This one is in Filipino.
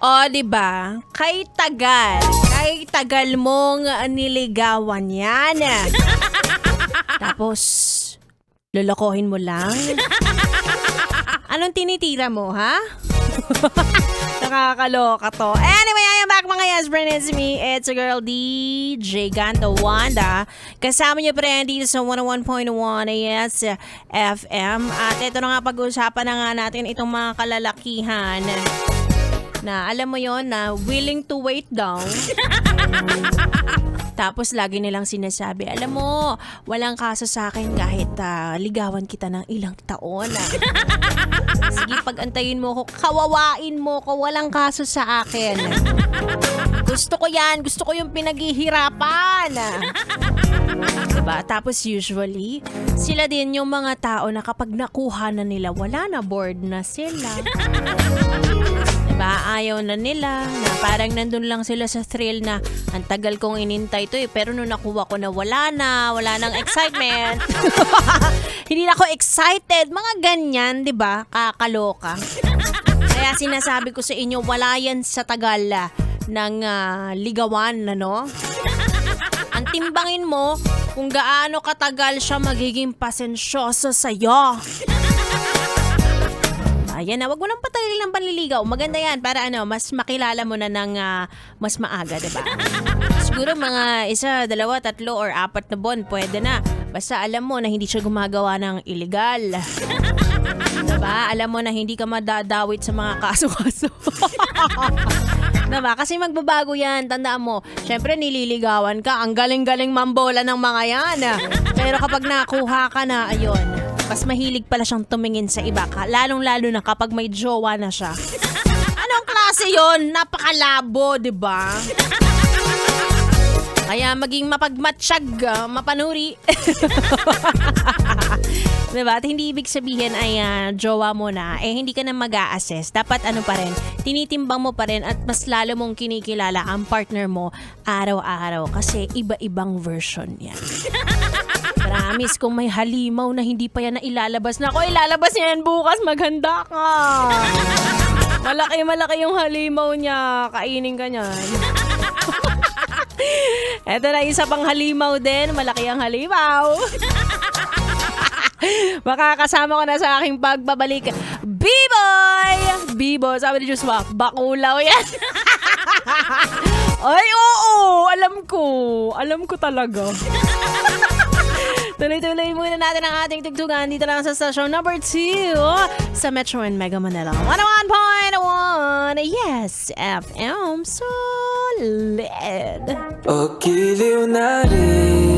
O, di ba? Kay tagal mong niligawan yan. Tapos, lolokohin mo lang? Anong tinitira mo, ha? Nakakaloka to. Anyway, I am back mga yes, friend. It's me. It's a girl, DJ Ganda Wanda. Kasama niyo pa rin dito sa 101.1 yes, FM. At ito na nga pag-uusapan na nga natin itong mga kalalakihan na alam mo yon na willing to wait down. Tapos lagi nilang sinasabi, alam mo, walang kaso sa akin kahit ligawan kita ng ilang taon. Sige, pag-antayin mo ko, kawawain mo ko, walang kaso sa akin. Gusto ko yan, gusto ko yung pinaghihirapan. Diba? Tapos usually, sila din yung mga tao na kapag nakuha na nila, wala na, bored na sila. Diba? Ayaw na nila, na parang nandun lang sila sa thrill na ang tagal kong inintay to pero nung nakuha ko na wala nang excitement. Hindi na ako excited. Mga ganyan, diba? Kakaloka. Kaya sinasabi ko sa inyo, wala yan sa tagal ng ligawan, ano? Ang timbangin mo kung gaano katagal siya magiging pasensyoso sa'yo. Ayan na, wag mo nang patagalin ng panliligaw. Maganda yan para mas makilala mo na ng mas maaga, diba? Siguro mga 1, 2, 3 or 4 na buwan, pwede na. Basta alam mo na hindi siya gumagawa ng illegal. Diba? Alam mo na hindi ka madadawit sa mga kaso-kaso. Diba? Kasi magbabago yan. Tandaan mo, syempre nililigawan ka. Ang galing-galing mambola ng mga yan. Pero kapag nakuha ka na, ayun, mas mahilig pala siyang tumingin sa iba ka. Lalong-lalo na kapag may jowa na siya. Anong klase yon? Napakalabo, diba? Kaya maging mapagmatsyag, mapanuri. Diba? At hindi ibig sabihin ay jowa mo na, hindi ka na mag-a-assess. Dapat pa rin, tinitimbang mo pa rin at mas lalo mong kinikilala ang partner mo araw-araw. Kasi iba-ibang version yan. Promise, kung may halimaw na hindi pa yan na ilalabas na ako, ilalabas niya yan bukas, maghanda ka. Malaki yung halimaw niya. Kainin ka niyan. Eto na isa pang halimaw din. Malaki ang halimaw. Makakasama ko na sa aking pagbabalik. B-boy! B-boy, sabi ni Joshua, bakulaw yan. Ay, oo! Alam ko talaga. Tuloy-tuloy muna natin ang ating tugtugan dito lang sa station number 2 sa Metro and Mega Manila. 101.1 Yes FM Solid. O giliw na rin